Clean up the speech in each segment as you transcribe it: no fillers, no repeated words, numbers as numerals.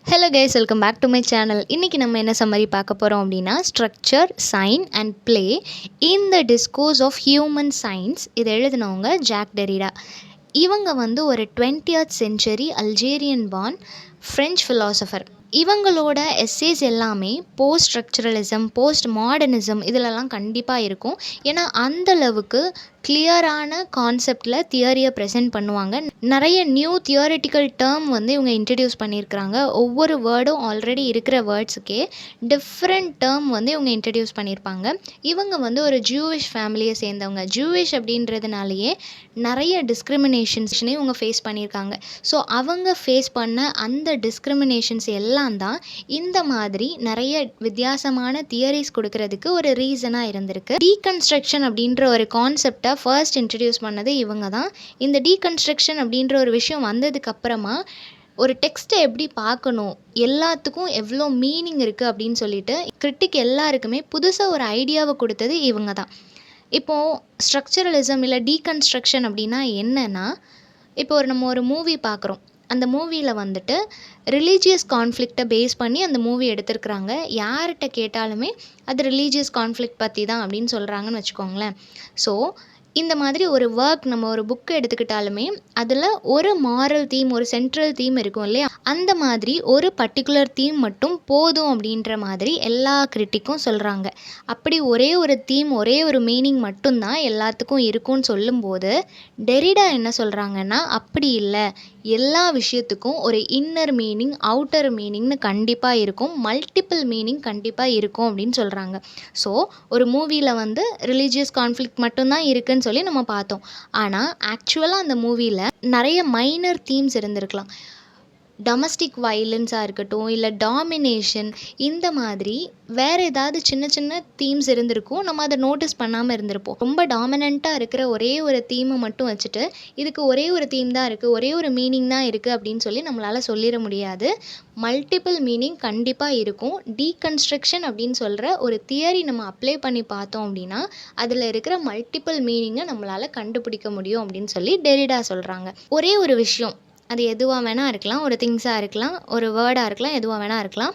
Hello guys, welcome back to my channel. இன்றைக்கி நம்ம என்ன சம்மரி பார்க்க போகிறோம் அப்படின்னா, structure, sign and play in the discourse of human science. இதை எழுதினவங்க ஜாக் டெரிடா. இவங்க வந்து ஒரு 20th century Algerian born French philosopher. இவங்களோட எஸ்ஸேஸ் எல்லாமே போஸ்ட் ஸ்ட்ரக்சரலிசம், போஸ்ட் மாடர்னிசம் இதிலெல்லாம் கண்டிப்பாக இருக்கும். ஏன்னா அந்தளவுக்கு கிளியரான கான்செப்டில் தியரியை ப்ரெசென்ட் பண்ணுவாங்க. நிறைய நியூ தியரிட்டிக்கல் டேர்ம் வந்து இவங்க இன்ட்ரடியூஸ் பண்ணியிருக்கிறாங்க. ஒவ்வொரு வேர்டும் ஆல்ரெடி இருக்கிற வேர்ட்ஸுக்கே டிஃப்ரெண்ட் டேர்ம் வந்து இவங்க இன்ட்ரடியூஸ் பண்ணியிருப்பாங்க. இவங்க வந்து ஒரு ஜூவிஷ் ஃபேமிலியை சேர்ந்தவங்க. ஜூவிஷ் அப்படின்றதுனாலேயே நிறைய டிஸ்கிரிமினேஷன்ஸ்னே இவங்க ஃபேஸ் பண்ணியிருக்காங்க. ஸோ அவங்க ஃபேஸ் பண்ண அந்த டிஸ்கிரிமினேஷன்ஸ் எல்லாம் தான் இந்த மாதிரி நிறைய வித்தியாசமான தியரிஸ் கொடுக்கறதுக்கு ஒரு ரீசனாக இருந்திருக்கு. டீகன்ஸ்ட்ரக்ஷன் அப்படின்ற ஒரு கான்செப்டை ஃபர்ஸ்ட் இன்ட்ரடியூஸ் பண்ணது இவங்க தான். இந்த டீகன்ஸ்ட்ரக்ஷன் அப்படின்ற ஒரு விஷயம் வந்ததுக்கு அப்புறமா ஒரு டெக்ஸ்ட்டை எப்படி பார்க்கணும், எல்லாத்துக்கும் எவ்வளோ மீனிங் இருக்குது அப்படின்னு சொல்லிட்டு கிரிட்டிக் எல்லாருக்குமே புதுசாக ஒரு ஐடியாவை கொடுத்தது இவங்க தான். இப்போது ஸ்ட்ரக்சரலிசம் இல்லை டீகன்ஸ்ட்ரக்ஷன் அப்படின்னா என்னென்னா, இப்போ நம்ம ஒரு மூவி பார்க்குறோம். அந்த மூவியில் வந்துட்டு ரிலீஜியஸ் கான்ஃப்ளிக்டை பேஸ் பண்ணி அந்த மூவி எடுத்திருக்கிறாங்க. யார்கிட்ட கேட்டாலுமே அது ரிலீஜியஸ் கான்ஃப்ளிக்ட் பற்றி தான் அப்படின்னு சொல்கிறாங்கன்னு வச்சுக்கோங்களேன். ஸோ இந்த மாதிரி ஒரு ஒர்க், நம்ம ஒரு புக்கு எடுத்துக்கிட்டாலுமே அதில் ஒரு மாரல் தீம், ஒரு சென்ட்ரல் தீம் இருக்கும் இல்லையா? அந்த மாதிரி ஒரு பர்டிகுலர் தீம் மட்டும் போதும் அப்படின்ற மாதிரி எல்லா கிரிட்டிக்கும் சொல்கிறாங்க. அப்படி ஒரே ஒரு தீம், ஒரே ஒரு மீனிங் மட்டும்தான் எல்லாத்துக்கும் இருக்கும்னு சொல்லும்போது டெரிடா என்ன சொல்கிறாங்கன்னா, அப்படி இல்லை, எல்லா விஷயத்துக்கும் ஒரு இன்னர் மீனிங், அவுட்டர் மீனிங்னு கண்டிப்பாக இருக்கும், மல்டிபிள் மீனிங் கண்டிப்பாக இருக்கும் அப்படின்னு சொல்கிறாங்க. ஸோ ஒரு மூவியில் வந்து ரிலீஜியஸ் கான்ஃப்ளிக்ட் மட்டும்தான் இருக்குன்னு சொல்லி நம்ம பார்த்தோம். ஆனால் ஆக்சுவலாக அந்த மூவியில் நிறைய மைனர் தீம்ஸ் இருந்திருக்கலாம். டொமஸ்டிக் வயலன்ஸாக இருக்கட்டும், இல்லை டாமினேஷன், இந்த மாதிரி வேறு ஏதாவது சின்ன சின்ன தீம்ஸ் இருந்திருக்கும். நம்ம அதை நோட்டீஸ் பண்ணாமல் இருந்திருப்போம். ரொம்ப டாமினண்ட்டாக இருக்கிற ஒரே ஒரு தீமை மட்டும் வச்சுட்டு இதுக்கு ஒரே ஒரு தீம் தான் இருக்குது, ஒரே ஒரு மீனிங் தான் இருக்குது அப்படின்னு சொல்லி நம்மளால் சொல்லிட முடியாது. மல்டிபிள் மீனிங் கண்டிப்பாக இருக்கும். டீகன்ஸ்ட்ரக்ஷன் அப்படின்னு சொல்கிற ஒரு தியரி நம்ம அப்ளை பண்ணி பார்த்தோம் அப்படின்னா அதில் இருக்கிற மல்டிபிள் மீனிங்கை நம்மளால் கண்டுபிடிக்க முடியும் அப்படின்னு சொல்லி டெரிடா சொல்கிறாங்க. ஒரே ஒரு விஷயம், அது எதுவாக வேணால் இருக்கலாம், ஒரு திங்ஸாக இருக்கலாம், ஒரு வேர்டாக இருக்கலாம், எதுவாக வேணால் இருக்கலாம்.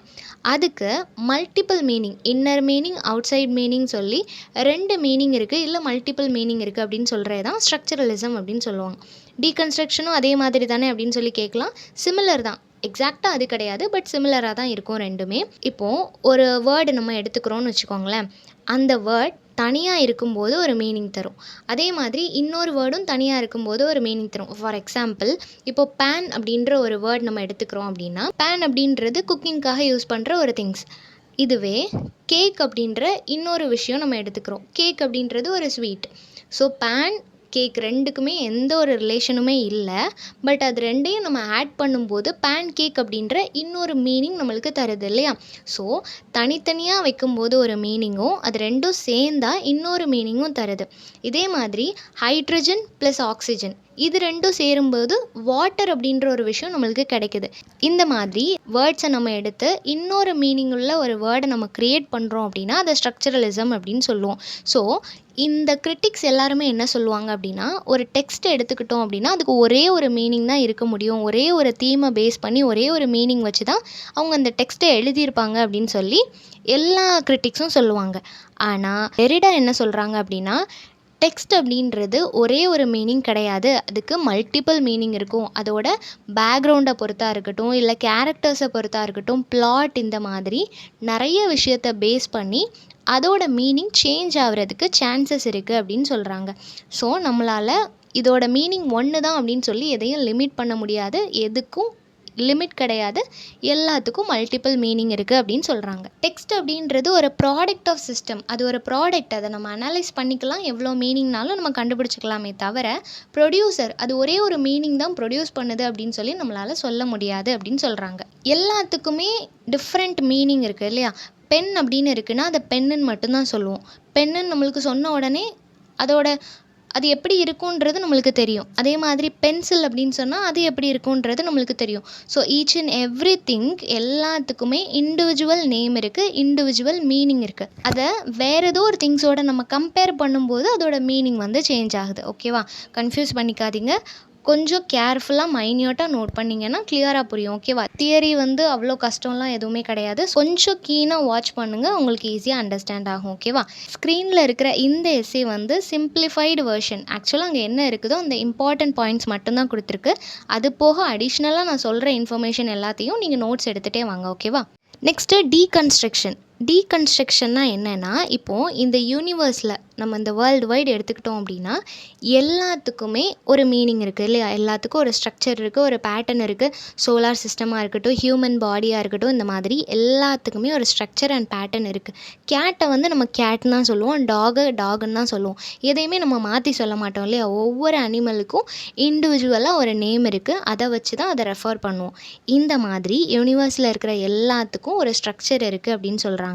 அதுக்கு multiple meaning, inner meaning, outside meaning சொல்லி 2 மீனிங் இருக்குது, இல்லை மல்டிபிள் மீனிங் இருக்குது அப்படின்னு சொல்கிறது தான் ஸ்ட்ரக்சரலிசம் அப்படின்னு சொல்லுவாங்க. டீகன்ஸ்ட்ரக்ஷனும் அதே மாதிரி தானே அப்படின்னு சொல்லி கேட்கலாம். சிமிலர் தான், எக்ஸாக்டாக அது கிடையாது, பட் சிமிலராக தான் இருக்கும் ரெண்டுமே. இப்போது ஒரு வேர்டு நம்ம எடுத்துக்கிறோன்னு வச்சுக்கோங்களேன். அந்த வேர்ட் தனியாக இருக்கும்போது ஒரு மீனிங் தரும். அதே மாதிரி இன்னொரு வேர்டும் தனியாக இருக்கும்போது ஒரு மீனிங் தரும். ஃபார் எக்ஸாம்பிள், இப்போ பேன் அப்படின்ற ஒரு வேர்ட் நம்ம எடுத்துக்கிறோம் அப்படின்னா, பேன் அப்படின்றது குக்கிங்காக யூஸ் பண்ணுற ஒரு திங்ஸ். இதுவே கேக் அப்படின்ற இன்னொரு விஷயம் நம்ம எடுத்துக்கிறோம். கேக் அப்படின்றது ஒரு ஸ்வீட். ஸோ பேன், கேக் ரெண்டுக்குமே எந்த ஒரு ரிலேஷனுமே இல்லை. பட் அது ரெண்டையும் நம்ம ஆட் பண்ணும்போது பேன் கேக் அப்படின்ற இன்னொரு மீனிங் நம்மளுக்கு தருது இல்லையா? ஸோ தனித்தனியாக வைக்கும்போது ஒரு மீனிங்கும், அது ரெண்டும் சேர்ந்தா இன்னொரு மீனிங்கும் தருது. இதே மாதிரி ஹைட்ரஜன் ப்ளஸ் ஆக்சிஜன், இது ரெண்டும் சேரும்போது வாட்டர் அப்படின்ற ஒரு விஷயம் நம்மளுக்கு கிடைக்குது. இந்த மாதிரி வேர்ட்ஸை நம்ம எடுத்து இன்னொரு மீனிங் உள்ள ஒரு வேர்டை நம்ம க்ரியேட் பண்ணுறோம் அப்படின்னா அதை ஸ்ட்ரக்சரலிசம் அப்படின்னு சொல்லுவோம். ஸோ இந்த கிரிட்டிக்ஸ் எல்லாருமே என்ன சொல்லுவாங்க அப்படின்னா, ஒரு டெக்ஸ்ட்டை எடுத்துக்கிட்டோம் அப்படின்னா அதுக்கு ஒரே ஒரு மீனிங் தான் இருக்க முடியும், ஒரே ஒரு தீமை பேஸ் பண்ணி ஒரே ஒரு மீனிங் வச்சு தான் அவங்க அந்த டெக்ஸ்ட்டை எழுதியிருப்பாங்க அப்படின்னு சொல்லி எல்லா கிரிட்டிக்ஸும் சொல்லுவாங்க. ஆனால் டெரிடா என்ன சொல்கிறாங்க அப்படின்னா, டெக்ஸ்ட் அப்படின்றது ஒரே ஒரு மீனிங் கிடையாது, அதுக்கு மல்டிபிள் மீனிங் இருக்கும். அதோட பேக்ரவுண்டை பொறுத்தா இருக்கட்டும், இல்லை கேரக்டர்ஸை பொறுத்தா இருக்கட்டும், பிளாட், இந்த மாதிரி நிறைய விஷயத்தை பேஸ் பண்ணி அதோட மீனிங் சேஞ்ச் ஆகிறதுக்கு சான்சஸ் இருக்குது அப்படின்னு சொல்கிறாங்க. ஸோ நம்மளால் இதோட மீனிங் ஒன்று தான் அப்படின்னு சொல்லி எதையும் லிமிட் பண்ண முடியாது, எதுக்கும் லிமிட் கிடையாது, எல்லாத்துக்கும் மல்டிபிள் மீனிங் இருக்குது அப்படின்னு சொல்கிறாங்க. டெக்ஸ்ட் அப்படின்றது ஒரு ப்ராடக்ட் ஆஃப் சிஸ்டம், அது ஒரு ப்ராடக்ட், அதை நம்ம அனலைஸ் பண்ணிக்கலாம், எவ்வளோ மீனிங்னாலும் நம்ம கண்டுபிடிச்சிக்கலாமே தவிர ப்ரொடியூசர் அது ஒரே ஒரு மீனிங் தான் ப்ரொடியூஸ் பண்ணுது அப்படின்னு சொல்லி நம்மளால் சொல்ல முடியாது அப்படின்னு சொல்கிறாங்க. எல்லாத்துக்குமே டிஃப்ரெண்ட் மீனிங் இருக்குது இல்லையா? பென் அப்படின்னு இருக்குன்னா அதை பென்னுன்னு மட்டும்தான் சொல்லுவோம். பென்னுன்னு நம்மளுக்கு சொன்ன உடனே அதோட அது எப்படி இருக்குன்றது நம்மளுக்கு தெரியும். அதே மாதிரி பென்சில் அப்படின்னு சொன்னால் அது எப்படி இருக்குன்றது நம்மளுக்கு தெரியும். So each and every thing, எல்லாத்துக்குமே இண்டிவிஜுவல் நேம் இருக்குது, இண்டிவிஜுவல் மீனிங் இருக்குது. அதை வேறு ஏதோ ஒரு திங்ஸோட நம்ம கம்பேர் பண்ணும்போது அதோட மீனிங் வந்து சேஞ்ச் ஆகுது. ஓகேவா? கன்ஃபியூஸ் பண்ணிக்காதீங்க. கொஞ்சம் கேர்ஃபுல்லாக மைன்யூட்டாக நோட் பண்ணிங்கன்னா கிளியராக புரியும். ஓகேவா? தியரி வந்து அவ்வளோ கஷ்டம்லாம் எதுவுமே கிடையாது. கொஞ்சம் கீனாக வாட்ச் பண்ணுங்கள், உங்களுக்கு ஈஸியாக அண்டர்ஸ்டாண்ட் ஆகும். ஓகேவா? ஸ்க்ரீனில் இருக்கிற இந்த எஸ்ஸே வந்து சிம்பிளிஃபைடு வெர்ஷன். ஆக்சுவலாக அங்கே என்ன இருக்குதோ அந்த இம்பார்ட்டன்ட் பாயிண்ட்ஸ் மட்டும்தான் கொடுத்துருக்கு. அது போக அடிஷ்னலாக நான் சொல்கிற இன்ஃபர்மேஷன் எல்லாத்தையும் நீங்கள் நோட்ஸ் எடுத்துகிட்டே வாங்க. ஓகேவா? Next deconstruction. டீகன்ஸ்ட்ரக்ஷன்னா என்னென்னா, இப்போது இந்த யூனிவர்ஸில் நம்ம இந்த வேர்ல்டு வைடு எடுத்துக்கிட்டோம் அப்படின்னா எல்லாத்துக்குமே ஒரு மீனிங் இருக்குது இல்லையா? எல்லாத்துக்கும் ஒரு ஸ்ட்ரக்சர் இருக்குது, ஒரு பேட்டர்ன் இருக்குது. சோலார் சிஸ்டமாக இருக்கட்டும், ஹியூமன் பாடியாக இருக்கட்டும், இந்த மாதிரி எல்லாத்துக்குமே ஒரு ஸ்ட்ரக்சர் அண்ட் பேட்டர்ன் இருக்குது. கேட்டை வந்து நம்ம கேட்னு தான் சொல்லுவோம், டாகுன்னு தான் சொல்லுவோம். எதையுமே நம்ம மாற்றி சொல்ல மாட்டோம் இல்லையா? ஒவ்வொரு அனிமலுக்கும் இண்டிவிஜுவலாக ஒரு நேம் இருக்குது, அதை வச்சு தான் அதை ரெஃபர் பண்ணுவோம். இந்த மாதிரி யூனிவர்ஸில் இருக்கிற எல்லாத்துக்கும் ஒரு ஸ்ட்ரக்சர் இருக்குது அப்படின்னு சொல்கிறாங்க.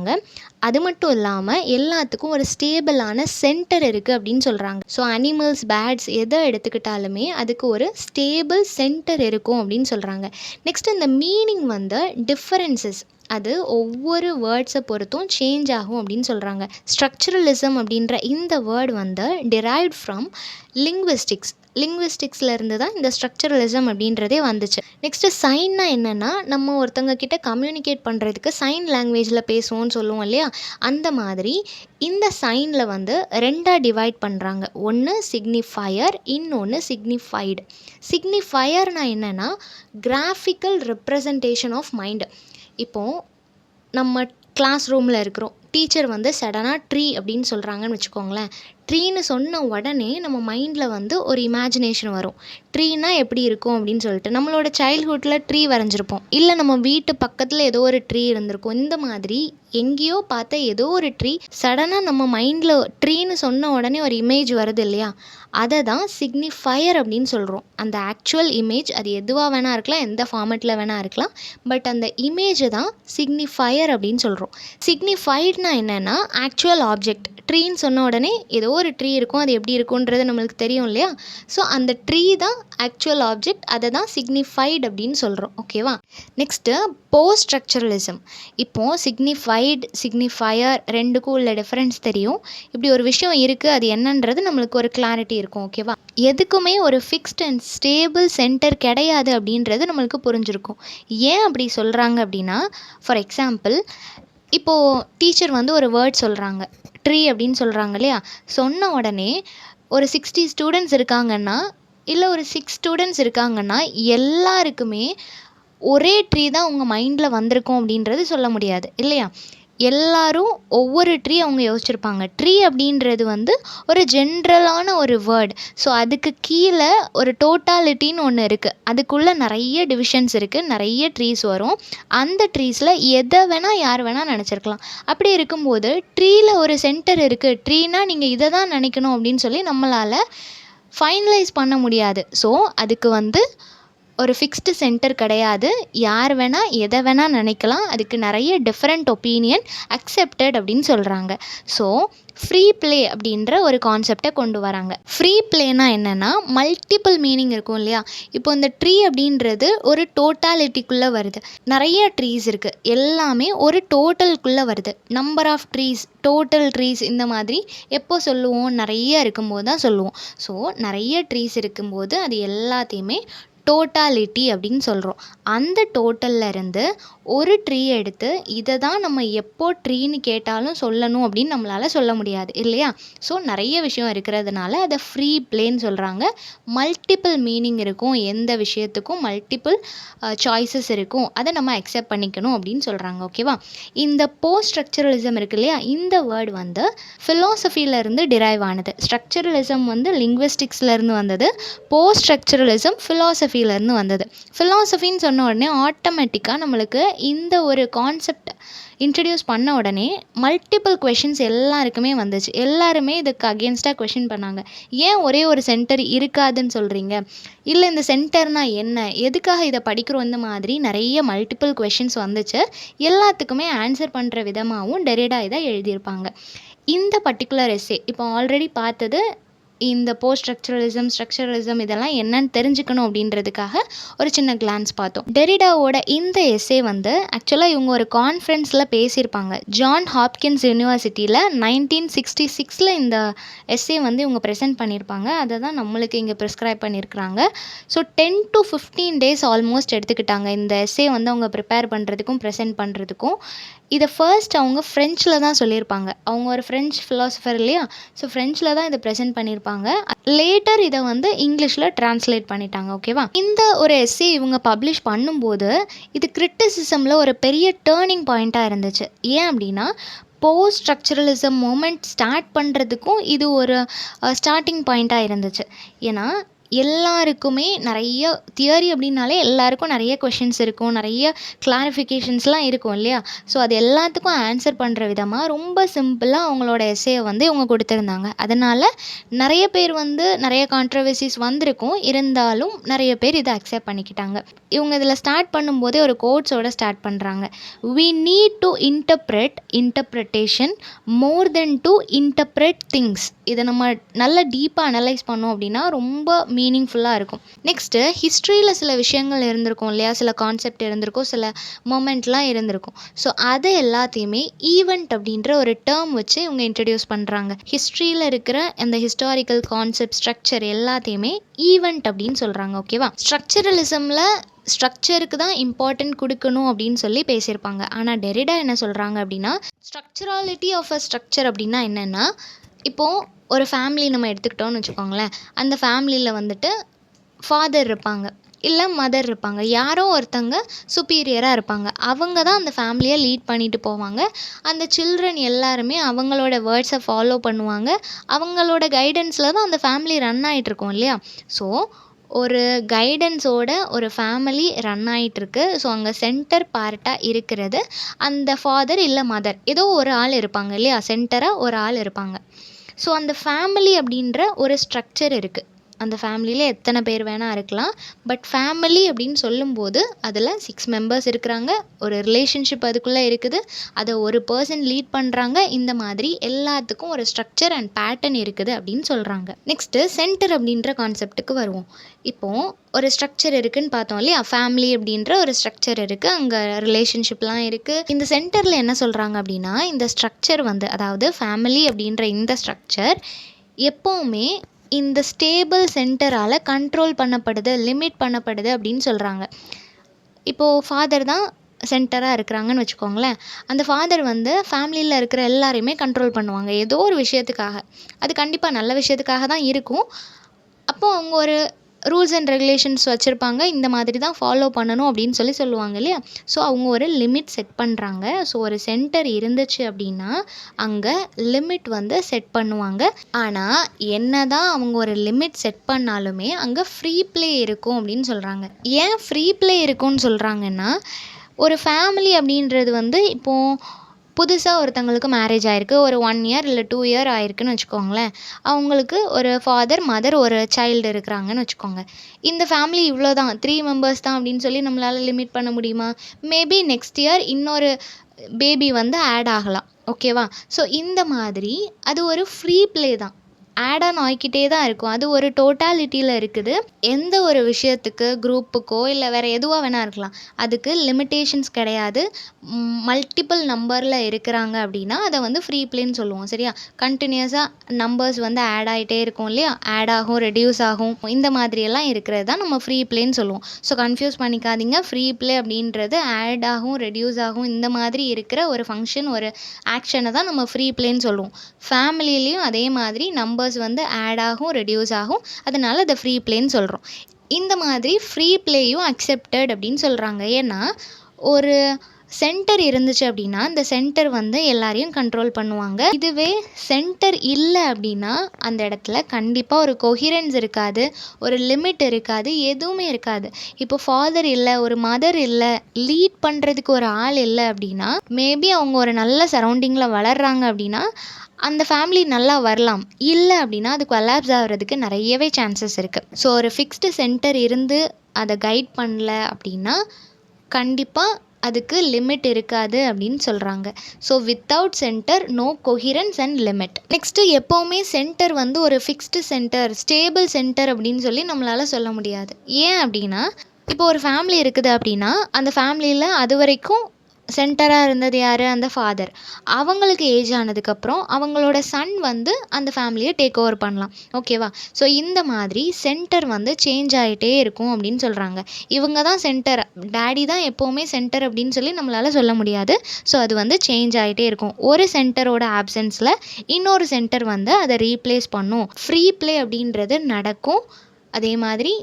அது மட்டும் இல்லாமல் எல்லாத்துக்கும் ஒரு ஸ்டேபிளான சென்டர் இருக்குது அப்படின்னு சொல்கிறாங்க. ஸோ அனிமல்ஸ், பேர்ட்ஸ் எதை எடுத்துக்கிட்டாலுமே அதுக்கு ஒரு ஸ்டேபிள் சென்டர் இருக்கும் அப்படின்னு சொல்கிறாங்க. நெக்ஸ்ட் இந்த மீனிங் வந்து டிஃபரன்சஸ், அது ஒவ்வொரு வேர்ட்ஸை பொறுத்தும் சேஞ்ச் ஆகும் அப்படின்னு சொல்கிறாங்க. ஸ்ட்ரக்சரலிசம் அப்படின்ற இந்த வேர்டு வந்து டிரைவ்ட் ஃப்ரம் லிங்விஸ்டிக்ஸில் இருந்து தான் இந்த ஸ்ட்ரக்சரலிசம் அப்படின்றதே வந்துச்சு. நெக்ஸ்ட்டு சைன்னா என்னென்னா, நம்ம ஒருத்தவங்க கிட்ட கம்யூனிகேட் பண்ணுறதுக்கு சைன் லாங்குவேஜில் பேசுவோம்னு சொல்லுவோம் இல்லையா? அந்த மாதிரி இந்த சைனில் வந்து ரெண்டாக டிவைட் பண்ணுறாங்க. ஒன்று சிக்னிஃபையர், இன்னொன்று சிக்னிஃபைடு. சிக்னிஃபையர்னால் என்னென்னா கிராஃபிக்கல் ரெப்ரசன்டேஷன் ஆஃப் மைண்டு. இப்போது நம்ம கிளாஸ் ரூமில் இருக்கிறோம், டீச்சர் வந்து சடனாக ட்ரீ அப்படின்னு சொல்கிறாங்கன்னு வச்சுக்கோங்களேன். ட்ரீன்னு சொன்ன உடனே நம்ம மைண்டில் வந்து ஒரு இமேஜினேஷன் வரும். ட்ரீனா எப்படி இருக்கும் அப்படின்னு சொல்லிட்டு நம்மளோட சைல்ட்ஹுட்டில் ட்ரீ வரைஞ்சிருப்போம், இல்லை நம்ம வீட்டு பக்கத்தில் ஏதோ ஒரு ட்ரீ இருந்திருக்கும். இந்த மாதிரி எங்கேயோ பார்த்த ஏதோ ஒரு ட்ரீ சடனாக நம்ம மைண்டில் ட்ரீன்னு சொன்ன உடனே ஒரு இமேஜ் வருது இல்லையா? அதை தான் சிக்னிஃபையர் அப்படின்னு சொல்கிறோம். அந்த ஆக்சுவல் இமேஜ் அது எதுவாக வேணால் இருக்கலாம், எந்த ஃபார்மேட்டில் வேணால் இருக்கலாம், பட் அந்த இமேஜை தான் சிக்னிஃபையர் அப்படின்னு சொல்கிறோம். சிக்னிஃபைட்னா என்னென்னா ஆக்சுவல் ஆப்ஜெக்ட். ட்ரீன்னு சொன்ன உடனே ஏதோ ஒரு ட்ரீ இருக்கும், அது எப்படி இருக்குன்றது நம்மளுக்கு தெரியும் இல்லையா? ஸோ அந்த ட்ரீ தான் ஆக்சுவல் ஆப்ஜெக்ட், அதை தான் சிக்னிஃபைடு அப்படின்னு சொல்கிறோம். ஓகேவா? Next post structuralism. இப்போது சிக்னிஃபையர் ரெண்டுக்கும் உள்ள டிஃப்ரென்ஸ் தெரியும். இப்படி ஒரு விஷயம் இருக்குது, அது என்னன்றது நம்மளுக்கு ஒரு கிளாரிட்டி இருக்கும். ஓகேவா? எதுக்குமே ஒரு ஃபிக்ஸ்ட் அண்ட் ஸ்டேபிள் சென்டர் கிடையாது அப்படின்றது நம்மளுக்கு புரிஞ்சிருக்கும். ஏன் அப்படி சொல்கிறாங்க அப்படின்னா, ஃபார் எக்ஸாம்பிள் இப்போது டீச்சர் வந்து ஒரு வேர்ட் சொல்கிறாங்க, ட்ரீ அப்படின்னு சொல்கிறாங்க இல்லையா? சொன்ன உடனே ஒரு 60 ஸ்டூடெண்ட்ஸ் இருக்காங்கன்னா, இல்லை ஒரு 6 ஸ்டூடெண்ட்ஸ் இருக்காங்கன்னா, எல்லாருக்குமே ஒரே ட்ரீ தான் உங்கள் மைண்டில் வந்திருக்கும் அப்படின்றது சொல்ல முடியாது இல்லையா? எல்லாரும் ஒவ்வொரு ட்ரீ அவங்க யோசிச்சிருப்பாங்க. ட்ரீ அப்படின்றது வந்து ஒரு ஜென்ரலான ஒரு வேர்ட். ஸோ அதுக்கு கீழே ஒரு டோட்டாலிட்டின்னு ஒன்று இருக்குது. அதுக்குள்ளே நிறைய டிவிஷன்ஸ் இருக்குது, நிறைய ட்ரீஸ் வரும். அந்த ட்ரீஸில் எதை வேணால் யார் வேணால் நினச்சிருக்கலாம். அப்படி இருக்கும்போது ட்ரீயில் ஒரு சென்டர் இருக்குது, ட்ரீனா நீங்கள் இதை தான் நினைக்கணும் அப்படின்னு சொல்லி நம்மளால் ஃபைனலைஸ் பண்ண முடியாது. ஸோ அதுக்கு வந்து ஒரு ஃபிக்ஸ்டு சென்டர் கிடையாது. யார் வேணால் எதை வேணால் நினைக்கலாம். அதுக்கு நிறைய டிஃப்ரெண்ட் ஒப்பீனியன் அக்செப்டட் அப்படின்னு சொல்கிறாங்க. ஸோ ஃப்ரீ ப்ளே அப்படின்ற ஒரு கான்செப்டை கொண்டு வராங்க. ஃப்ரீ ப்ளேனா என்னென்னா மல்டிபிள் மீனிங் இருக்கும் இல்லையா? இப்போ இந்த ட்ரீ அப்படின்றது ஒரு டோட்டாலிட்டிக்குள்ளே வருது. நிறைய ட்ரீஸ் இருக்குது, எல்லாமே ஒரு டோட்டலுக்குள்ளே வருது. Number of trees, total trees இந்த மாதிரி எப்போ சொல்லுவோம்? நிறைய இருக்கும்போது தான் சொல்லுவோம். ஸோ நிறைய ட்ரீஸ் இருக்கும்போது அது எல்லாத்தையுமே டோட்டாலிட்டி அப்படின்னு சொல்கிறோம். அந்த டோட்டலில் இருந்து ஒரு ட்ரீ எடுத்து இதை தான் நம்ம எப்போ ட்ரீன்னு கேட்டாலும் சொல்லணும் அப்படின்னு நம்மளால் சொல்ல முடியாது இல்லையா? ஸோ நிறைய விஷயம் இருக்கிறதுனால அதை ஃப்ரீ ப்ளேன்னு சொல்கிறாங்க. மல்டிபிள் மீனிங் இருக்கும், எந்த விஷயத்துக்கும் மல்டிபிள் சாய்ஸஸ் இருக்கும், அதை நம்ம அக்செப்ட் பண்ணிக்கணும் அப்படின்னு சொல்கிறாங்க. ஓகேவா? இந்த போஸ்ட் ஸ்ட்ரக்சரலிசம் இருக்கு இல்லையா? இந்த வேர்டு வந்து ஃபிலாசபியிலேருந்து டிரைவ் ஆனது. ஸ்ட்ரக்சரலிசம் வந்து லிங்விஸ்டிக்ஸ்லேருந்து வந்தது, போஸ்ட் ஸ்ட்ரக்சரலிசம் ஃபிலாசபியிலேருந்து வந்தது. ஃபிலாசபின்னு சொன்ன உடனே ஆட்டோமேட்டிக்காக நம்மளுக்கு இந்த ஒரு கான்செப்ட் இன்ட்ரடியூஸ் பண்ண உடனே மல்டிபிள் கொஷின்ஸ் எல்லாருக்குமே வந்துச்சு. எல்லாருமே இதுக்கு அகேன்ஸ்டாக கொஷின் பண்ணாங்க. ஏன் ஒரே ஒரு சென்டர் இருக்காதுன்னு சொல்கிறீங்க? இல்லை இந்த சென்டர்னால் என்ன, எதுக்காக இதை படிக்கிறோம்? இந்த மாதிரி நிறைய மல்டிபிள் கொஷின்ஸ் வந்துச்சு. எல்லாத்துக்குமே ஆன்சர் பண்ணுற விதமாகவும் டெரிடா இதை எழுதியிருப்பாங்க. இந்த பர்டிகுலர் எஸ்ஸே இப்போ ஆல்ரெடி பார்த்தது இந்த போஸ்ட் ஸ்ட்ரக்சரலிசம் இதெல்லாம் என்னன்னு தெரிஞ்சுக்கணும் அப்படின்றதுக்காக ஒரு சின்ன கிளான்ஸ் பார்த்தோம். டெரிடாவோட இந்த எஸ்ஸே வந்து ஆக்சுவலாக இவங்க ஒரு கான்ஃபரன்ஸில் பேசியிருப்பாங்க. ஜான் ஹாப்கின்ஸ் யூனிவர்சிட்டியில் 1966 இந்த எஸ்ஸே வந்து இவங்க ப்ரெசென்ட் பண்ணியிருப்பாங்க. அதை தான் நம்மளுக்கு இங்கே ப்ரிஸ்கிரைப் பண்ணியிருக்கிறாங்க. ஸோ 10 to 15 days ஆல்மோஸ்ட் எடுத்துக்கிட்டாங்க இந்த எஸ்ஸே வந்து அவங்க ப்ரிப்பேர் பண்ணுறதுக்கும் ப்ரெசென்ட் பண்ணுறதுக்கும். இதை ஃபர்ஸ்ட் அவங்க ஃப்ரெஞ்சில் தான் சொல்லியிருப்பாங்க. அவங்க ஒரு ஃப்ரெஞ்ச் ஃபிலாசபர் இல்லையா, ஸோ ஃப்ரெஞ்சில் தான் இதை ப்ரெசென்ட் பண்ணியிருப்பாங்க. லேட்டர் இதை வந்து இங்கிலீஷில் ட்ரான்ஸ்லேட் பண்ணிட்டாங்க. ஓகேவா, இந்த ஒரு எஸ்ஸே இவங்க பப்ளிஷ் பண்ணும்போது இது கிரிட்டிசிசமில் ஒரு பெரிய டேர்னிங் பாயிண்ட்டாக இருந்துச்சு. ஏன் அப்படின்னா போஸ்ட் ஸ்ட்ரக்சரலிசம் மூமெண்ட் ஸ்டார்ட் பண்ணுறதுக்கும் இது ஒரு ஸ்டார்டிங் பாயிண்ட்டாக இருந்துச்சு. ஏன்னா எல்லாருக்குமே நிறைய தியரி அப்படின்னாலே எல்லாருக்கும் நிறைய கொஷின்ஸ் இருக்கும், நிறைய கிளாரிஃபிகேஷன்ஸ்லாம் இருக்கும் இல்லையா. ஸோ அது எல்லாத்துக்கும் ஆன்சர் பண்ணுற விதமாக ரொம்ப சிம்பிளாக அவங்களோட எஸ்ஸேயை வந்து இவங்க கொடுத்துருந்தாங்க. அதனால் நிறைய பேர் வந்து நிறைய கான்ட்ரவர்சிஸ் வந்திருக்கும், இருந்தாலும் நிறைய பேர் இதை அக்செப்ட் பண்ணிக்கிட்டாங்க. இவங்க இதில் ஸ்டார்ட் பண்ணும்போதே ஒரு கோட்ஸோட ஸ்டார்ட் பண்ணுறாங்க. we need to interpretation more than to interpret things. இதை நம்ம நல்லா டீப்பாக அனலைஸ் பண்ணோம் அப்படின்னா ரொம்ப மீனிங்ஃபுல்லாக இருக்கும். நெக்ஸ்ட்டு ஹிஸ்ட்ரியில் சில விஷயங்கள் இருந்திருக்கும் இல்லையா, சில கான்செப்ட் இருந்திருக்கும், சில மொமெண்ட்லாம் இருந்திருக்கும். ஸோ அதை எல்லாத்தையுமே ஈவெண்ட் அப்படின்ற ஒரு டேர்ம் வச்சு இவங்க இன்ட்ரடியூஸ் பண்ணுறாங்க. ஹிஸ்ட்ரியில் இருக்கிற அந்த ஹிஸ்டாரிக்கல் கான்செப்ட் ஸ்ட்ரக்சர் எல்லாத்தையுமே ஈவெண்ட் அப்படின்னு சொல்கிறாங்க. ஓகேவா, ஸ்ட்ரக்சரலிசமில் ஸ்ட்ரக்சருக்கு தான் இம்பார்ட்டன்ட் கொடுக்கணும் அப்படின்னு சொல்லி பேசியிருப்பாங்க. ஆனால் டெரிடா என்ன சொல்கிறாங்க அப்படின்னா ஸ்ட்ரக்சராலிட்டி ஆஃப் அ ஸ்ட்ரக்சர் அப்படின்னா என்னென்னா, இப்போது ஒரு ஃபேமிலி நம்ம எடுத்துக்கிட்டோன்னு வச்சுக்கோங்களேன். அந்த ஃபேமிலியில் வந்துட்டு ஃபாதர் இருப்பாங்க, இல்லை மதர் இருப்பாங்க, யாரோ ஒருத்தங்க சுப்பீரியராக இருப்பாங்க. அவங்க தான் அந்த ஃபேமிலியை லீட் பண்ணிட்டு போவாங்க. அந்த சில்ட்ரன் எல்லாருமே அவங்களோட வேர்ட்ஸை ஃபாலோ பண்ணுவாங்க. அவங்களோட கைடன்ஸில் தான் அந்த ஃபேமிலி ரன் ஆகிட்ருக்கோம் இல்லையா. ஸோ ஒரு கைடன்ஸோட ஒரு ஃபேமிலி ரன் ஆகிட்டுருக்கு. ஸோ அங்கே சென்டர் பார்ட்டாக இருக்கிறது அந்த ஃபாதர் இல்லை மதர், ஏதோ ஒரு ஆள் இருப்பாங்க இல்லையா, சென்டராக ஒரு ஆள் இருப்பாங்க. ஸோ அந்த ஃபேமிலி அப்படின்ற ஒரு ஸ்ட்ரக்சர் இருக்குது. அந்த ஃபேமிலியில் எத்தனை பேர் வேணால் இருக்கலாம். பட் ஃபேமிலி அப்படின்னு சொல்லும்போது அதில் 6 மெம்பர்ஸ் இருக்கிறாங்க, ஒரு ரிலேஷன்ஷிப் அதுக்குள்ளே இருக்குது, அதை ஒரு பர்சன் லீட் பண்ணுறாங்க. இந்த மாதிரி எல்லாத்துக்கும் ஒரு ஸ்ட்ரக்சர் அண்ட் பேட்டர்ன் இருக்குது அப்படின்னு சொல்கிறாங்க. நெக்ஸ்ட்டு சென்டர் அப்படின்ற கான்செப்ட்டுக்கு வருவோம். இப்போது ஒரு ஸ்ட்ரக்சர் இருக்குதுன்னு பார்த்தோம் இல்லையா, ஃபேமிலி அப்படின்ற ஒரு ஸ்ட்ரக்சர் இருக்குது, அங்கே ரிலேஷன்ஷிப்லாம் இருக்குது. இந்த சென்டரில் என்ன சொல்கிறாங்க அப்படின்னா, இந்த ஸ்ட்ரக்சர் வந்து அதாவது ஃபேமிலி அப்படின்ற இந்த ஸ்ட்ரக்சர் எப்போவுமே இந்த ஸ்டேபிள் சென்டரால் கண்ட்ரோல் பண்ணப்படுது, லிமிட் பண்ணப்படுது அப்படின்னு சொல்கிறாங்க. இப்போது ஃபாதர் தான் சென்டராக இருக்கிறாங்கன்னு வச்சுக்கோங்களேன். அந்த ஃபாதர் வந்து ஃபேமிலியில் இருக்கிற எல்லாரையுமே கண்ட்ரோல் பண்ணுவாங்க ஏதோ ஒரு விஷயத்துக்காக. அது கண்டிப்பாக நல்ல விஷயத்துக்காக தான் இருக்கும். அப்போது அவங்க ஒரு ரூல்ஸ் அண்ட் ரெகுலேஷன்ஸ் வச்சுருப்பாங்க, இந்த மாதிரி தான் ஃபாலோ பண்ணணும் அப்படின்னு சொல்லுவாங்க இல்லையா. ஸோ அவங்க ஒரு லிமிட் செட் பண்ணுறாங்க. ஸோ ஒரு சென்டர் இருந்துச்சு அப்படின்னா அங்கே லிமிட் வந்து செட் பண்ணுவாங்க. ஆனால் என்ன தான் அவங்க ஒரு லிமிட் செட் பண்ணாலுமே அங்கே ஃப்ரீ ப்ளே இருக்கும் அப்படின்னு சொல்கிறாங்க. ஏன் ஃப்ரீ ப்ளே இருக்கும்னு சொல்கிறாங்கன்னா, ஒரு ஃபேமிலி அப்படின்றது வந்து இப்போது புதுசாக ஒருத்தங்களுக்கு மேரேஜ் ஆகிருக்கு, ஒரு 1 year இல்லை 2 year ஆயிருக்குன்னு வச்சுக்கோங்களேன். அவங்களுக்கு ஒரு ஃபாதர் மதர் ஒரு சைல்டு இருக்கிறாங்கன்னு வச்சுக்கோங்க. இந்த ஃபேமிலி இவ்வளோ தான் 3 மெம்பர்ஸ் தான் அப்படின்னு சொல்லி நம்மளால் லிமிட் பண்ண முடியுமா? மேபி நெக்ஸ்ட் இயர் இன்னொரு பேபி வந்து ஆட் ஆகலாம். ஓகேவா. ஸோ இந்த மாதிரி அது ஒரு ஃப்ரீ ப்ளே தான், ஆட் ஆன் ஆகிக்கிட்டே தான் இருக்கும். அது ஒரு டோட்டாலிட்டியில் இருக்குது. எந்த ஒரு விஷயத்துக்கு குரூப்புக்கோ இல்லை வேறு எதுவாக வேணால் இருக்கலாம், அதுக்கு லிமிட்டேஷன்ஸ் கிடையாது. மல்டிபிள் நம்பரில் இருக்கிறாங்க அப்படின்னா அதை வந்து ஃப்ரீ ப்ளேன்னு சொல்லுவோம். சரியா, கண்டினியூஸாக நம்பர்ஸ் வந்து ஆட் ஆகிட்டே இருக்கும் இல்லையா, ஆட் ஆகும், ரெடியூஸ் ஆகும், இந்த மாதிரியெல்லாம் இருக்கிறது தான் நம்ம ஃப்ரீ ப்ளேன்னு சொல்லுவோம். ஸோ கன்ஃபியூஸ் பண்ணிக்காதீங்க. ஃப்ரீ ப்ளே அப்படின்றது ஆட் ஆகும், ரெடியூஸ் ஆகும், இந்த மாதிரி இருக்கிற ஒரு ஃபங்க்ஷன், ஒரு ஆக்ஷனை தான் நம்ம ஃப்ரீ ப்ளேன்னு சொல்லுவோம். ஃபேமிலிலையும் அதே மாதிரி நம்பர்ஸ் வந்து ஆட் ஆகும், ரெடியூஸ் ஆகும், அதனால அதை ஃப்ரீ ப்ளேன்னு சொல்கிறோம். இந்த மாதிரி ஃப்ரீ ப்ளேயும் அக்செப்டட் அப்படின்னு சொல்கிறாங்க. ஏன்னா ஒரு சென்டர் இருந்துச்சு அப்படின்னா அந்த சென்டர் வந்து எல்லாரையும் கண்ட்ரோல் பண்ணுவாங்க. இதுவே சென்டர் இல்லை அப்படின்னா அந்த இடத்துல கண்டிப்பாக ஒரு கொஹிரன்ஸ் இருக்காது, ஒரு லிமிட் இருக்காது, எதுவுமே இருக்காது. இப்போ ஃபாதர் இல்லை, ஒரு மதர் இல்லை, லீட் பண்ணுறதுக்கு ஒரு ஆள் இல்லை அப்படின்னா மேபி அவங்க ஒரு நல்ல சரௌண்டிங்கில் வளர்கிறாங்க அப்படின்னா அந்த ஃபேமிலி நல்லா வரலாம். இல்லை அப்படின்னா அது கொலாப்ஸ் ஆகிறதுக்கு நிறையவே சான்சஸ் இருக்குது. ஸோ ஒரு ஃபிக்ஸ்டு சென்டர் இருந்து அதை கைட் பண்ணல அப்படின்னா கண்டிப்பாக அதுக்கு லிமிட் இருக்காது அப்படின்னு சொல்கிறாங்க. So without centre no coherence and limit. Next எப்போவுமே சென்டர் வந்து ஒரு ஃபிக்ஸ்டு சென்டர், ஸ்டேபிள் சென்டர் அப்படின்னு சொல்லி நம்மளால் சொல்ல முடியாது. ஏன் அப்படின்னா, இப்போ ஒரு ஃபேமிலி இருக்குது அப்படின்னா அந்த ஃபேமிலியில் அது வரைக்கும் சென்டராக இருந்தது யார்? அந்த ஃபாதர். அவங்களுக்கு ஏஜ் ஆனதுக்கப்புறம் அவங்களோட சன் வந்து அந்த ஃபேமிலியை டேக் ஓவர் பண்ணலாம். ஓகேவா? ஸோ இந்த மாதிரி சென்டர் வந்து சேஞ்ச் ஆகிட்டே இருக்கும் அப்படின்னு சொல்கிறாங்க. இவங்க தான் சென்டர், டேடி தான் எப்போவுமே சென்டர் அப்படின்னு சொல்லி நம்மளால் சொல்ல முடியாது. ஸோ அது வந்து சேஞ்ச் ஆகிட்டே இருக்கும். ஒரு சென்டரோட ஆப்சன்ஸில் இன்னொரு சென்டர் வந்து அதை ரீப்ளேஸ் பண்ணும். ஃப்ரீ ப்ளே அப்படின்றது நடக்கும். அதே மாதிரி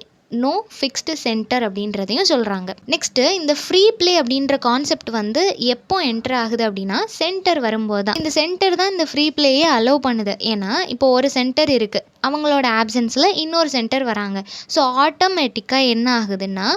நோ ஃபிக்ஸ்டு சென்டர் அப்படின்றதையும் சொல்கிறாங்க. நெக்ஸ்ட்டு இந்த ஃப்ரீ ப்ளே அப்படின்ற கான்செப்ட் வந்து எப்போ என்டர் ஆகுது அப்படின்னா சென்டர் வரும்போது தான். இந்த சென்டர் தான் இந்த ஃப்ரீ ப்ளேயே அலோவ் பண்ணுது. ஏன்னா இப்போ ஒரு சென்டர் இருக்குது, அவங்களோட ஆப்சன்ஸில் இன்னொரு சென்டர் வராங்க. ஸோ ஆட்டோமேட்டிக்காக என்ன ஆகுதுன்னா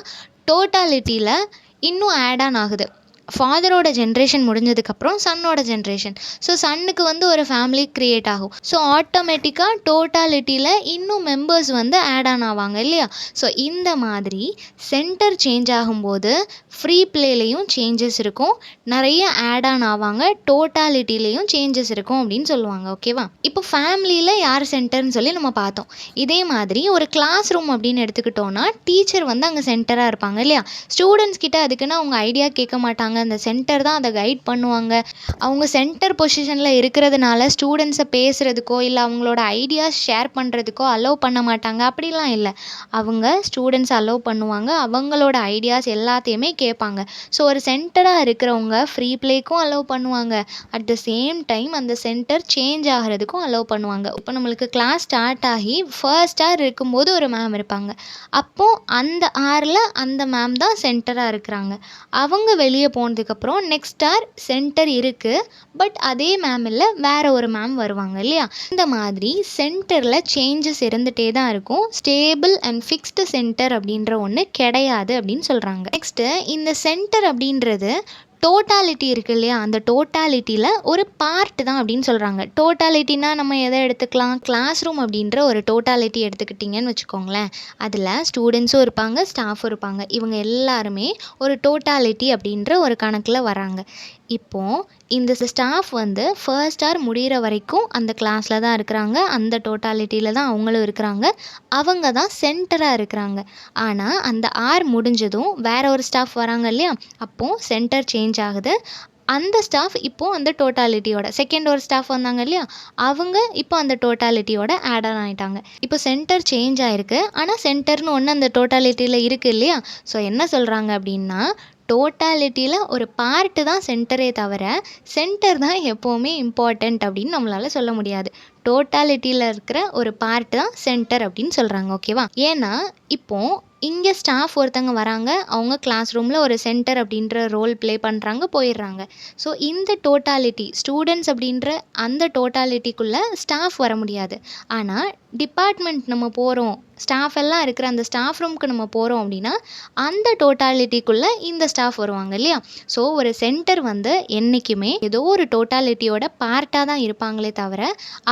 டோட்டாலிட்டியில் இன்னும் ஆட் ஆன் ஆகுது. ஃபாதரோட ஜென்ரேஷன் முடிஞ்சதுக்கப்புறம் சன்னோட ஜென்ரேஷன். ஸோ சன்னுக்கு வந்து ஒரு ஃபேமிலி க்ரியேட் ஆகும். ஸோ ஆட்டோமேட்டிக்காக டோட்டாலிட்டியில் இன்னும் மெம்பர்ஸ் வந்து ஆட் ஆன் ஆவாங்க இல்லையா? ஸோ இந்த மாதிரி சென்டர் சேஞ்ச் ஆகும்போது ஃப்ரீ ப்ளேலையும் சேஞ்சஸ் இருக்கும், நிறைய ஆட் ஆன் ஆவாங்க, டோட்டாலிட்டிலையும் சேஞ்சஸ் இருக்கும் அப்படின்னு சொல்லுவாங்க. ஓகேவா? இப்போ ஃபேமிலியில் யார் சென்டர்னு சொல்லி நம்ம பார்த்தோம். இதே மாதிரி ஒரு கிளாஸ் ரூம் அப்படின்னு எடுத்துக்கிட்டோன்னா டீச்சர் வந்து அங்கே சென்டராக இருப்பாங்க இல்லையா? ஸ்டூடெண்ட்ஸ் கிட்ட அதுக்குன்னு அவங்க ஐடியா கேட்க மாட்டாங்க. அந்த சென்டர் தான் அதை கைட் பண்ணுவாங்க. அவங்க சென்டர் பொசிஷனில் இருக்கிறதுனால ஸ்டூடெண்ட்ஸை பேசுகிறதுக்கோ இல்லை அவங்களோட ஐடியாஸ் ஷேர் பண்ணுறதுக்கோ அலோவ் பண்ண மாட்டாங்க. அப்படிலாம் இல்லை, அவங்க ஸ்டூடெண்ட்ஸ் அலோவ் பண்ணுவாங்க, அவங்களோட ஐடியாஸ் எல்லாத்தையுமே கேட்பாங்க. ஸோ ஒரு சென்டராக இருக்கிறவங்க ஃப்ரீ ப்ளேக்கும் அலோவ் பண்ணுவாங்க, அட் த சேம் டைம் அந்த சென்டர் சேஞ்ச் ஆகிறதுக்கும் அலோவ் பண்ணுவாங்க. இப்போ நம்மளுக்கு கிளாஸ் ஸ்டார்ட் ஆகி ஃபர்ஸ்ட் ஹார் இருக்கும்போது ஒரு மேம் இருப்பாங்க. அப்போது அந்த ஹாரில் அந்த மேம் தான் சென்டராக இருக்கிறாங்க. அவங்க வெளியே போனதுக்கப்புறம் நெக்ஸ்ட் ஹார் சென்டர் இருக்குது, பட் அதே மேம் இல்லை, வேறு ஒரு மேம் வருவாங்க இல்லையா? இந்த மாதிரி சென்டரில் சேஞ்சஸ் இருந்துகிட்டே தான் இருக்கும். ஸ்டேபிள் அண்ட் ஃபிக்ஸ்டு சென்டர் அப்படின்ற ஒன்று கிடையாது அப்படின்னு சொல்கிறாங்க. நெக்ஸ்ட்டு இந்த சென்டர் அப்படின்றது டோட்டாலிட்டி இருக்குது இல்லையா? அந்த டோட்டாலிட்டியில் ஒரு பார்ட் தான் அப்படின்னு சொல்கிறாங்க. டோட்டாலிட்டினா நம்ம எதை எடுத்துக்கலாம்? கிளாஸ் ரூம் அப்படின்ற ஒரு டோட்டாலிட்டி எடுத்துக்கிட்டிங்கன்னு வச்சுக்கோங்களேன். அதில் ஸ்டூடெண்ட்ஸும் இருப்பாங்க, ஸ்டாஃபும் இருப்பாங்க. இவங்க எல்லாருமே ஒரு டோட்டாலிட்டி அப்படின்ற ஒரு கணக்கில் வராங்க. இப்போது இந்த ஸ்டாஃப் வந்து ஃபர்ஸ்ட் ஹார் முடிகிற வரைக்கும் அந்த கிளாஸில் தான் இருக்கிறாங்க, அந்த டோட்டாலிட்டியில் தான் அவங்களும் இருக்கிறாங்க, அவங்க தான் சென்டராக இருக்கிறாங்க. ஆனால் அந்த ஹார் முடிஞ்சதும் வேற ஒரு ஸ்டாஃப் வராங்க இல்லையா? அப்போது சென்டர் சேஞ்ச் ஆகுது. அந்த ஸ்டாஃப் இப்போது அந்த டோட்டாலிட்டியோட செகண்ட் ஒரு ஸ்டாஃப் வந்தாங்க இல்லையா? அவங்க இப்போ அந்த டோட்டாலிட்டியோட ஆட் ஆன் ஆகிட்டாங்க. இப்போ சென்டர் சேஞ்ச் ஆகிருக்கு, ஆனால் சென்டர்னு ஒன்று அந்த டோட்டாலிட்டியில் இருக்குது இல்லையா? ஸோ என்ன சொல்கிறாங்க அப்படின்னா டோட்டாலிட்டியில் ஒரு பார்ட்டு தான் சென்டரே தவிர சென்டர் தான் எப்போவுமே இம்பார்ட்டண்ட் அப்படின்னு நம்மளால் சொல்ல முடியாது. டோட்டாலிட்டியில் இருக்கிற ஒரு பார்ட்டு தான் சென்டர் அப்படின்னு சொல்கிறாங்க. ஓகேவா? ஏன்னா இப்போது இங்கே ஸ்டாஃப் ஒருத்தங்க வராங்க, அவங்க கிளாஸ் ரூமில் ஒரு சென்டர் அப்படின்ற ரோல் ப்ளே பண்ணுறாங்க, போயிடுறாங்க. ஸோ இந்த டோட்டாலிட்டி ஸ்டூடெண்ட்ஸ் அப்படின்ற அந்த டோட்டாலிட்டிக்குள்ளே ஸ்டாஃப் வர முடியாது. ஆனால் டிபார்ட்மெண்ட் நம்ம போகிறோம், ஸ்டாஃப் எல்லாம் இருக்கிற அந்த ஸ்டாஃப் ரூமுக்கு நம்ம போகிறோம் அப்படின்னா அந்த டோட்டாலிட்டிக்குள்ளே இந்த ஸ்டாஃப் வருவாங்க இல்லையா? ஸோ ஒரு சென்டர் வந்து என்றைக்குமே ஏதோ ஒரு டோட்டாலிட்டியோட பார்ட்டாக தான் இருப்பாங்களே தவிர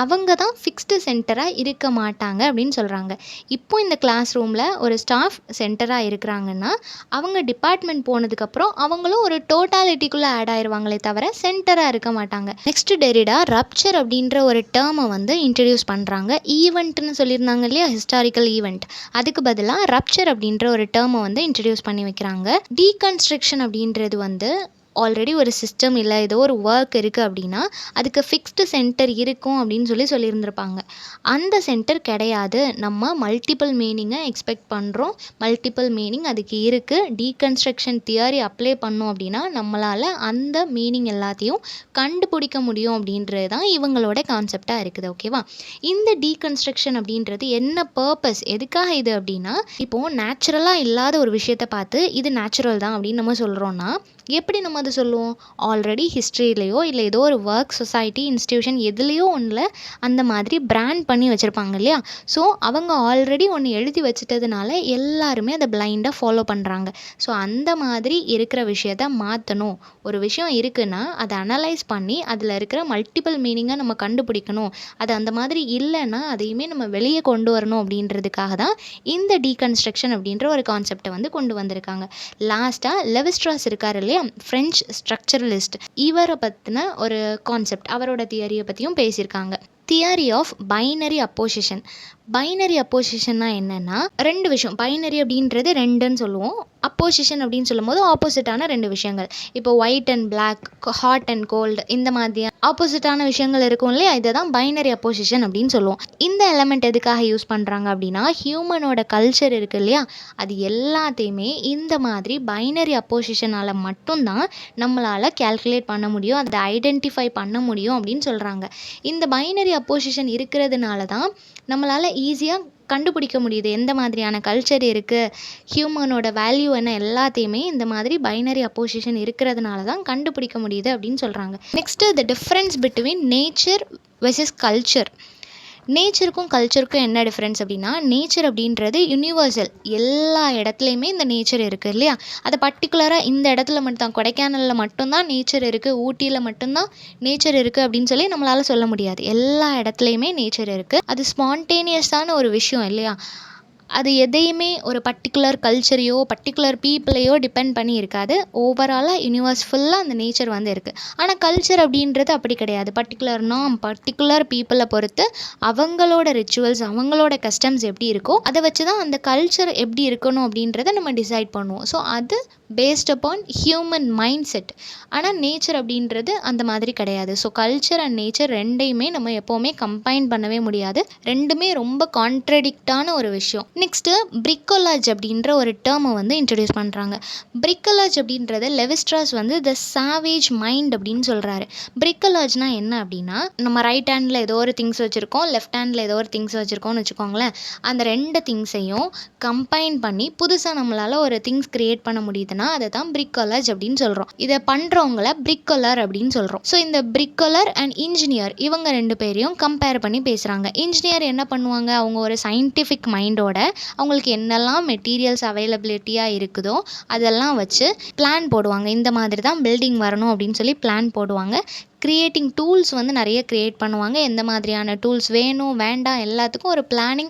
அவங்க தான் ஃபிக்ஸ்டு சென்டராக இருக்க மாட்டாங்க அப்படின்னு சொல்கிறாங்க. இப்போ இந்த கிளாஸ் ரூமில் ஒரு ஸ்டாஃப் சென்டராக இருக்கிறாங்கன்னா அவங்க டிபார்ட்மெண்ட் போனதுக்கப்புறம் அவங்களும் ஒரு டோட்டாலிட்டிக்குள்ளே ஆட் ஆயிடுவாங்களே தவிர சென்டராக இருக்க மாட்டாங்க. நெக்ஸ்ட் டெரிடா ரப்ச்சர் அப்படின்ற ஒரு டேர்மை வந்து இன்ட்ரடியூஸ் பண்ணுறாங்க. ஈவெண்ட்னு சொல்லியிருந்தாங்க இல்லையா, ஹிஸ்டாரிக்கல் ஈவெண்ட், அதுக்கு பதிலாக ரப்ச்சர் அப்படின்ற ஒரு டேர்மை வந்து இன்ட்ரடியூஸ் பண்ணி வைக்கிறாங்க. டீகன்ஸ்ட்ரக்ஷன் அப்படின்றது வந்து ஆல்ரெடி ஒரு சிஸ்டம் இல்லை ஏதோ ஒரு ஒர்க் இருக்குது அப்படின்னா அதுக்கு ஃபிக்ஸ்டு சென்டர் இருக்கும் அப்படின்னு சொல்லியிருந்திருப்பாங்க. அந்த சென்டர் கிடையாது, நம்ம மல்டிபிள் மீனிங்கை எக்ஸ்பெக்ட் பண்ணுறோம், மல்டிபிள் மீனிங் அதுக்கு இருக்குது. டீகன்ஸ்ட்ரக்ஷன் தியரி அப்ளை பண்ணோம் அப்படின்னா நம்மளால் அந்த மீனிங் எல்லாத்தையும் கண்டுபிடிக்க முடியும் அப்படின்றது தான் இவங்களோட கான்செப்டாக இருக்குது. ஓகேவா? இந்த டீகன்ஸ்ட்ரக்ஷன் அப்படின்றது என்ன பர்பஸ், எதுக்காக இது அப்படின்னா, இப்போது நேச்சுரலாக இல்லாத ஒரு விஷயத்தை பார்த்து இது நேச்சுரல் தான் அப்படின்னு நம்ம சொல்கிறோன்னா எப்படி நம்ம அது சொல்லுவோம்? ஆல்ரெடி ஹிஸ்ட்ரியிலையோ இல்லை ஏதோ ஒரு ஒர்க் சொசைட்டி இன்ஸ்டியூஷன் எதுலேயோ ஒன்றில் அந்த மாதிரி பிராண்ட் பண்ணி வச்சுருப்பாங்க இல்லையா? ஸோ அவங்க ஆல்ரெடி ஒன்று எழுதி வச்சுட்டதுனால எல்லாருமே அதை பிளைண்டாக ஃபாலோ பண்ணுறாங்க. ஸோ அந்த மாதிரி இருக்கிற விஷயத்த மாற்றணும். ஒரு விஷயம் இருக்குன்னா அதை அனலைஸ் பண்ணி அதில் இருக்கிற மல்டிபிள் மீனிங்கை நம்ம கண்டுபிடிக்கணும். அது அந்த மாதிரி இல்லைன்னா அதையுமே நம்ம வெளியே கொண்டு வரணும் அப்படின்றதுக்காக தான் இந்த டீகன்ஸ்ட்ரக்ஷன் அப்படின்ற ஒரு கான்செப்டை வந்து கொண்டு வந்திருக்காங்க. லாஸ்ட்டாக லெவிஸ்ட்ராஸ் இருக்கார் இல்லையா, ஃப்ரெஞ்ச் ஸ்ட்ரக்சரலிஸ்ட், இவரை பற்றின ஒரு கான்செப்ட், அவரோட தியரியை பற்றியும் பேசியிருக்காங்க. Theory of binary opposition. Binary அப்போசிஷன்னா என்னென்னா, ரெண்டு விஷயம். பைனரி அப்படின்றது ரெண்டுன்னு சொல்லுவோம். அப்போசிஷன் அப்படின்னு சொல்லும்போது ஆப்போசிட்டான ரெண்டு விஷயங்கள். இப்போ white and black, hot and cold, இந்த மாதிரியான ஆப்போசிட்டான விஷயங்கள் இருக்கும் இல்லையா, இதை தான் பைனரி அப்போசிஷன் அப்படின்னு சொல்லுவோம். இந்த எலமெண்ட் எதுக்காக யூஸ் பண்ணுறாங்க அப்படின்னா, ஹியூமனோட கல்ச்சர் இருக்குது இல்லையா, அது எல்லாத்தையுமே இந்த மாதிரி பைனரி அப்போசிஷனால் மட்டும்தான் நம்மளால் கேல்குலேட் பண்ண முடியும், அதை ஐடென்டிஃபை பண்ண முடியும் அப்படின்னு சொல்கிறாங்க. இந்த பைனரி அப்போசிஷன் இருக்கிறதுனால தான் நம்மளால் ஈஸியாக கண்டுபிடிக்க முடியுது எந்த மாதிரியான கல்ச்சர் இருக்குது, ஹியூமனோட வேல்யூ என்ன, எல்லாத்தையுமே இந்த மாதிரி பைனரி அப்போசிஷன் இருக்கிறதுனால தான் கண்டுபிடிக்க முடியுது அப்படின்னு சொல்கிறாங்க. Next the difference between nature versus culture. நேச்சருக்கும் கல்ச்சருக்கும் என்ன டிஃப்ரென்ஸ் அப்படின்னா, நேச்சர் அப்படின்றது யுனிவர்சல், எல்லா இடத்துலையுமே இந்த நேச்சர் இருக்குது இல்லையா. அதை பர்டிகுலராக இந்த இடத்துல மட்டும்தான், கொடைக்கானலில் மட்டும்தான் நேச்சர் இருக்குது, ஊட்டியில் மட்டும்தான் நேச்சர் இருக்குது அப்படின்னு சொல்லி நம்மளால் சொல்ல முடியாது. எல்லா இடத்துலையுமே நேச்சர் இருக்குது. அது ஸ்பான்டேனியஸான ஒரு விஷயம் இல்லையா. அது எதையுமே ஒரு பர்டிகுலர் கல்ச்சரையோ பர்டிகுலர் பீப்புளையோ டிபெண்ட் பண்ணி இருக்காது. ஓவராலாக யூனிவர்ஸ் ஃபுல்லாக அந்த நேச்சர் வந்து இருக்குது. ஆனால் கல்ச்சர் அப்படின்றது அப்படி கிடையாது. பர்டிகுலர் நார்ம், பர்டிகுலர் பீப்புளை பொறுத்து அவங்களோட ரிச்சுவல்ஸ், அவங்களோட கஸ்டம்ஸ் எப்படி இருக்கோ அதை வச்சு தான் அந்த கல்ச்சர் எப்படி இருக்கணும் அப்படின்றத நம்ம டிசைட் பண்ணுவோம். ஸோ அது based upon human mind set. ஆனால் நேச்சர் அப்படின்றது அந்த மாதிரி கிடையாது. ஸோ கல்ச்சர் அண்ட் நேச்சர் ரெண்டையுமே நம்ம எப்போவுமே கம்பைன் பண்ணவே முடியாது. ரெண்டுமே ரொம்ப கான்ட்ரடிக்டான ஒரு விஷயம். நெக்ஸ்ட்டு பிரிக்கோலாஜ் அப்படின்ற ஒரு டேர்மை வந்து இன்ட்ரடியூஸ் பண்ணுறாங்க. பிரிக்கோலாஜ் அப்படின்றத லெவிஸ்ட்ராஸ் வந்து த சாவேஜ் மைண்ட் அப்படின்னு சொல்கிறாரு. பிரிக்கோலாஜ்னா என்ன அப்படின்னா, நம்ம ரைட் ஹேண்டில் ஏதோ ஒரு திங்ஸ் வச்சுருக்கோம், லெஃப்ட் ஹேண்டில் ஏதோ ஒரு திங்ஸ் வச்சுருக்கோம்னு வச்சுக்கோங்களேன். அந்த ரெண்டு திங்ஸையும் கம்பைன் பண்ணி புதுசாக நம்மளால் ஒரு திங்ஸ் க்ரியேட் பண்ண முடியுதுன்னா அதை தான் பிரிக்கோலாஜ் அப்படின்னு சொல்கிறோம். இதை பண்ணுறவங்கள பிரிக்கோலர் அப்படின்னு சொல்கிறோம். ஸோ இந்த பிரிக்கோலர் அண்ட் இன்ஜினியர், இவங்க ரெண்டு பேரையும் கம்பேர் பண்ணி பேசுகிறாங்க. இன்ஜினியர் என்ன பண்ணுவாங்க, அவங்க ஒரு சயின்டிஃபிக் மைண்டோட அவங்களுக்கு என்னெல்லாம் மெட்டீரியல்ஸ் அவைலபிலிட்டியாக இருக்குதோ அதெல்லாம் வச்சு பிளான் போடுவாங்க. இந்த மாதிரி தான் பில்டிங் வரணும் அப்படின்னு சொல்லி பிளான் போடுவாங்க. க்ரியேட்டிங் டூல்ஸ் வந்து நிறைய க்ரியேட் பண்ணுவாங்க. எந்த மாதிரியான டூல்ஸ் வேணும் வேண்டாம் எல்லாத்துக்கும் ஒரு பிளானிங்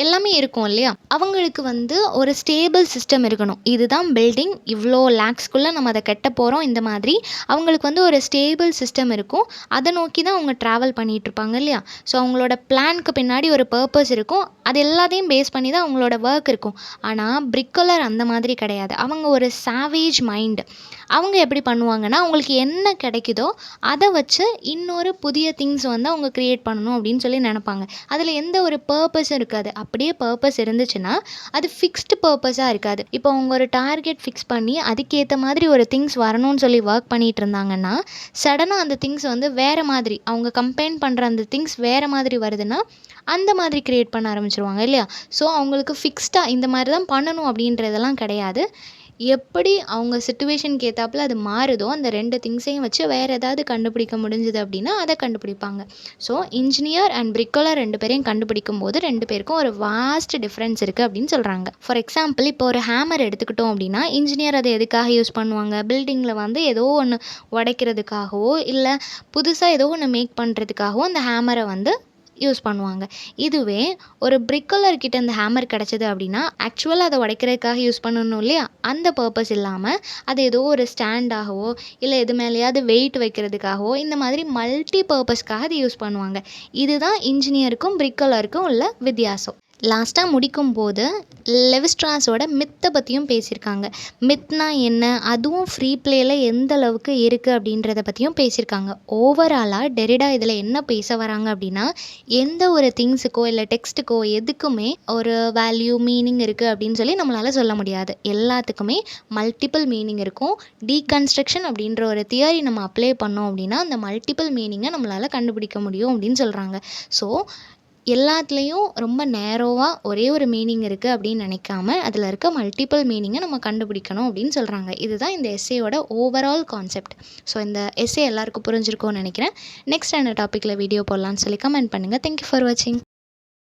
எல்லாமே இருக்கும் இல்லையா. அவங்களுக்கு வந்து ஒரு ஸ்டேபிள் சிஸ்டம் இருக்கணும். இதுதான் பில்டிங், இவ்வளோ லேக்ஸ்க்குள்ளே நம்ம அதை கட்ட போகிறோம், இந்த மாதிரி அவங்களுக்கு வந்து ஒரு ஸ்டேபிள் சிஸ்டம் இருக்கும். அதை நோக்கி தான் அவங்க ட்ராவல் பண்ணிகிட்ருப்பாங்க இல்லையா. ஸோ அவங்களோட பிளானுக்கு பின்னாடி ஒரு பர்பஸ் இருக்கும். அது எல்லாத்தையும் பேஸ் பண்ணி தான் அவங்களோட ஒர்க் இருக்கும். ஆனால் பிரிக்கோலர் அந்த மாதிரி கிடையாது. அவங்க ஒரு சாவேஜ் மைண்டு. அவங்க எப்படி பண்ணுவாங்கன்னா, அவங்களுக்கு என்ன கிடைக்குதோ அதை வச்சு இன்னொரு புதிய திங்ஸ் வந்து அவங்க க்ரியேட் பண்ணணும் அப்படின்னு சொல்லி நினப்பாங்க. அதில் எந்த ஒரு பர்பஸும் இருக்காது. அப்படியே பர்பஸ் இருந்துச்சுன்னா அது ஃபிக்ஸ்டு பர்பஸாக இருக்காது. இப்போ அவங்க ஒரு டார்கெட் ஃபிக்ஸ் பண்ணி அதுக்கேற்ற மாதிரி ஒரு திங்ஸ் வரணும்னு சொல்லி ஒர்க் பண்ணிகிட்டு இருந்தாங்கன்னா, சடனாக அந்த திங்ஸ் வந்து வேறு மாதிரி, அவங்க கம்பைன் பண்ணுற அந்த திங்ஸ் வேறு மாதிரி வருதுன்னா அந்த மாதிரி க்ரியேட் பண்ண ஆரம்பிச்சிருவாங்க இல்லையா. ஸோ அவங்களுக்கு ஃபிக்ஸ்டாக இந்த மாதிரி தான் பண்ணணும் அப்படின்றதெல்லாம் கிடையாது. எப்படி அவங்க சிச்சுவேஷனுக்கு ஏற்றாப்புல அது மாறுதோ அந்த ரெண்டு திங்ஸையும் வச்சு வேறு ஏதாவது கண்டுபிடிக்க முடிஞ்சுது அப்படின்னா அதை கண்டுபிடிப்பாங்க. ஸோ இன்ஜினியர் அண்ட் பிரிக்கோலர் ரெண்டு பேரையும் கண்டுபிடிக்கும் போது ரெண்டு பேருக்கும் ஒரு வாஸ்ட் டிஃப்ரென்ஸ் இருக்குது அப்படின்னு சொல்கிறாங்க. ஃபார் எக்ஸாம்பிள், இப்போ ஒரு ஹேமர் எடுத்துக்கிட்டோம் அப்படின்னா, இன்ஜினியர் அதை எதுக்காக யூஸ் பண்ணுவாங்க, பில்டிங்கில் வந்து ஏதோ ஒன்று உடைக்கிறதுக்காகவோ இல்லை புதுசாக ஏதோ ஒன்று மேக் பண்ணுறதுக்காகவோ அந்த ஹேமரை வந்து யூஸ் பண்ணுவாங்க. இதுவே ஒரு பிரிக்கோலர் கிட்ட இந்த ஹேமர் கிடச்சிது அப்படின்னா ஆக்சுவலாக அதை உடைக்கிறதுக்காக யூஸ் பண்ணணும் இல்லையா, அந்த பர்பஸ் இல்லாமல் அது ஏதோ ஒரு ஸ்டாண்டாகவோ இல்லை எது மேலேயாவது வெயிட் வைக்கிறதுக்காகவோ இந்த மாதிரி மல்டி பர்பஸ்க்காக அதை யூஸ் பண்ணுவாங்க. இதுதான் இன்ஜினியருக்கும் பிரிக்கோலருக்கும் உள்ள வித்தியாசம். லாஸ்ட்டாக முடிக்கும்போது லெவிஸ்ட்ராஸோட மித்தை பற்றியும் பேசியிருக்காங்க. மித்னா என்ன, அதுவும் ஃப்ரீ பிளேயில் எந்த அளவுக்கு இருக்குது அப்படின்றத பற்றியும் பேசியிருக்காங்க. ஓவராலாக டெரிடா இதில் என்ன பேச வராங்க அப்படின்னா, எந்த ஒரு திங்ஸுக்கோ இல்லை டெக்ஸ்ட்டுக்கோ எதுக்குமே ஒரு வேல்யூ மீனிங் இருக்குது அப்படின்னு சொல்லி நம்மளால் சொல்ல முடியாது. எல்லாத்துக்குமே மல்டிபிள் மீனிங் இருக்கும். டீகன்ஸ்ட்ரக்ஷன் அப்படின்ற ஒரு தியரி நம்ம அப்ளை பண்ணோம் அப்படின்னா அந்த மல்டிபிள் மீனிங்கை நம்மளால் கண்டுபிடிக்க முடியும் அப்படின்னு சொல்கிறாங்க. ஸோ எல்லாத்துலேயும் ரொம்ப நேரோவாக ஒரே ஒரு மீனிங் இருக்குது அப்படின்னு நினைக்காம அதில் இருக்க மல்டிபிள் மீனிங்கை நம்ம கண்டுபிடிக்கணும் அப்படின்னு சொல்கிறாங்க. இதுதான் இந்த எஸ்ஸேயோட ஓவரால் கான்செப்ட். ஸோ இந்த எஸ்ஸே எல்லாருக்கும் புரிஞ்சிருக்கும்னு நினைக்கிறேன். நெக்ஸ்ட் என்ன டாப்பிக்கில் வீடியோ போடலான்னு சொல்லி கமெண்ட் பண்ணுங்கள். தேங்க்யூ ஃபார் வாட்சிங்.